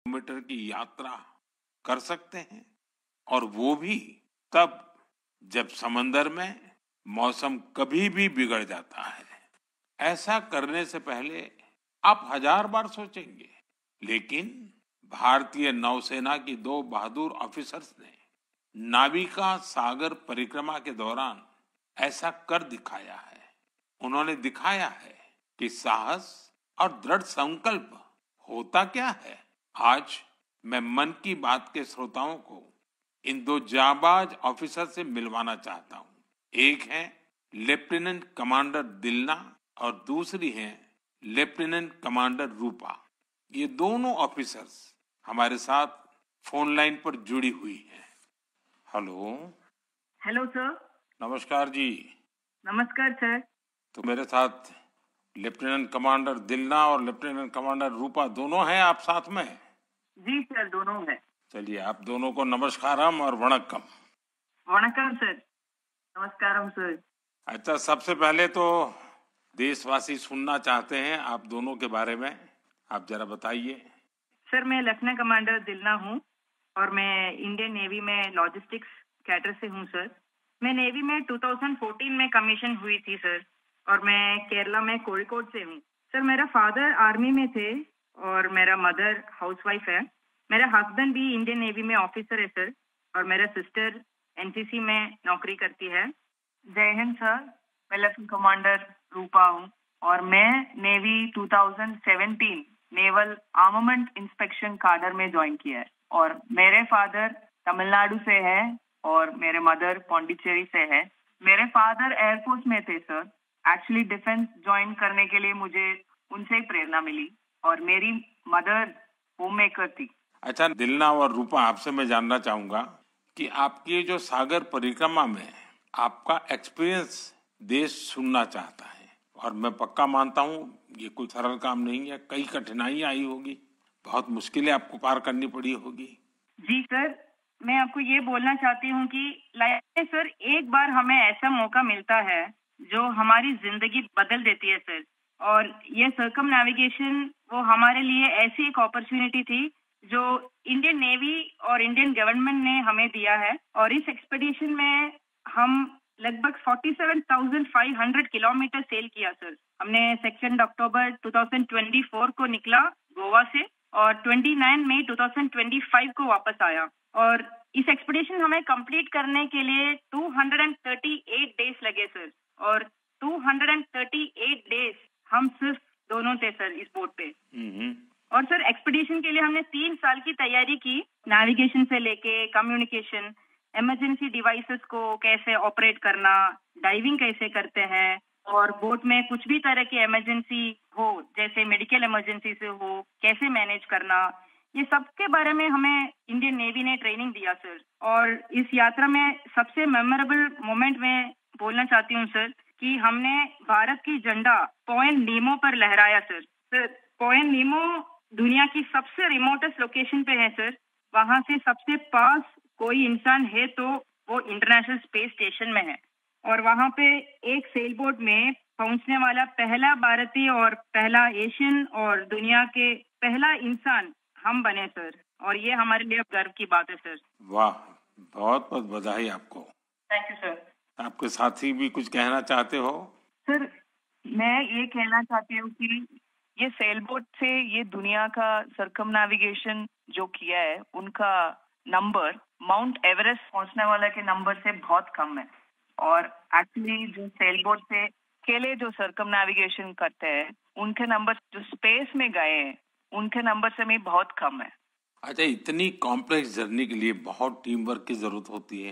Kilometre की यात्रा कर सकते हैं, और वो भी तब जब समंदर में मौसम कभी भी बिगड़ जाता है। ऐसा करने से पहले आप हजार बार सोचेंगे, लेकिन भारतीय नौसेना की दो बहादुर ऑफिसर्स ने नाविका सागर परिक्रमा के दौरान ऐसा कर दिखाया है। उन्होंने दिखाया है कि साहस और दृढ़ संकल्प होता क्या है। आज मैं मन की बात के श्रोताओं को इन दो जाबाज ऑफिसर से मिलवाना चाहता हूँ। एक है लेफ्टिनेंट कमांडर दिलना और दूसरी है लेफ्टिनेंट कमांडर रूपा। ये दोनों ऑफिसर्स हमारे साथ फोन लाइन पर जुड़ी हुई हैं। हेलो। Hello sir. नमस्कार जी। नमस्कार सर। तो मेरे साथ लेफ्टिनेंट कमांडर दिलना और लेफ्टिनेंट कमांडर रूपा दोनों हैं आप साथ में? जी सर, दोनों है। चलिए, आप दोनों को नमस्कारम और वणक्कम। वणक्कम सर। नमस्कारम सर। अच्छा, सबसे पहले तो देशवासी सुनना चाहते हैं आप दोनों के बारे में, आप जरा बताइए। सर, मैं लेफ्टिनेंट कमांडर दिलना हूँ और मैं इंडियन नेवी में लॉजिस्टिक्स कैडर से हूँ सर। मैं नेवी में 2014 में कमीशन हुई थी सर, और मैं केरला में कोझिकोड से हूँ। सर, मेरा फादर आर्मी में थे और मेरा मदर हाउसवाइफ है। मेरा हस्बैंड भी इंडियन नेवी में ऑफिसर है सर, और मेरा सिस्टर एनसीसी में नौकरी करती है। जय हिंद सर, मैं लेफ्टिनेंट कमांडर रूपा हूँ और मैं navy 2017 naval armament inspection cadre में ज्वाइन किया है। और मेरे फादर तमिलनाडु से है और मेरे मदर पौंडीचेरी से है। मेरे फादर एयरफोर्स में थे सर। एक्चुअली डिफेंस ज्वाइन करने के लिए मुझे उनसे ही प्रेरणा मिली, और मेरी मदर होम मेकर थी। अच्छा दिलना और रूपा, आपसे मैं जानना चाहूंगा कि आपकी जो सागर परिक्रमा में आपका एक्सपीरियंस देश सुनना चाहता है, और मैं पक्का मानता हूँ ये कोई सरल काम नहीं है, कई कठिनाइयां आई होगी, बहुत मुश्किलें आपको पार करनी पड़ी होगी। जी सर, मैं आपको ये बोलना चाहती हूँ कि लाइफ में सर एक बार हमें ऐसा मौका मिलता है जो हमारी जिंदगी बदल देती है सर। और ये सर्कम नेविगेशन वो हमारे लिए ऐसी एक अपॉर्चुनिटी थी जो इंडियन नेवी और इंडियन गवर्नमेंट ने हमें दिया है। और इस एक्सपेडिशन में हम लगभग 47,500 किलोमीटर सेल किया सर। हमने 2 अक्टूबर 2024 को निकला गोवा से, और 29 मई 2025 को वापस आया। और इस एक्सपेडिशन हमें कंप्लीट करने के लिए 238 डेज लगे सर, और 238 डेज हम सिर्फ दोनों थे सर इस बोट पे। और सर, एक्सपेडिशन के लिए हमने 3 साल की तैयारी की, नेविगेशन से लेके कम्युनिकेशन, इमरजेंसी डिवाइसेस को कैसे ऑपरेट करना, डाइविंग कैसे करते हैं, और बोट में कुछ भी तरह की इमरजेंसी हो, जैसे मेडिकल इमरजेंसी से हो, कैसे मैनेज करना, ये सब के बारे में हमें इंडियन नेवी ने ट्रेनिंग दिया सर। और इस यात्रा में सबसे मेमोरेबल मोमेंट में बोलना चाहती हूँ सर कि हमने भारत की झंडा पॉइंट नीमो पर लहराया सर। सर, पॉइंट नीमो दुनिया की सबसे रिमोटेस्ट लोकेशन पे है सर। वहाँ से सबसे पास कोई इंसान है तो वो इंटरनेशनल स्पेस स्टेशन में है, और वहाँ पे एक सेल बोट में पहुंचने वाला पहला भारतीय और पहला एशियन और दुनिया के पहला इंसान हम बने सर। और ये हमारे लिए गर्व की बात है सर। वाह, बहुत बहुत बधाई आपको। Thank you sir. आपके साथी भी कुछ कहना चाहते हो? सर, मैं ये कहना चाहती हूँ कि ये सेल बोट से ये दुनिया का सर्कम नेविगेशन जो किया है, उनका नंबर माउंट एवरेस्ट पहुंचने वाला के नंबर से बहुत कम है। और एक्चुअली जो सेल बोट से अकेले जो सर्कम नेविगेशन करते हैं, उनके नंबर जो स्पेस में गए हैं, उनके नंबर से भी बहुत कम है। अच्छा, इतनी कॉम्प्लेक्स जर्नी के लिए बहुत टीम वर्क की जरूरत होती है।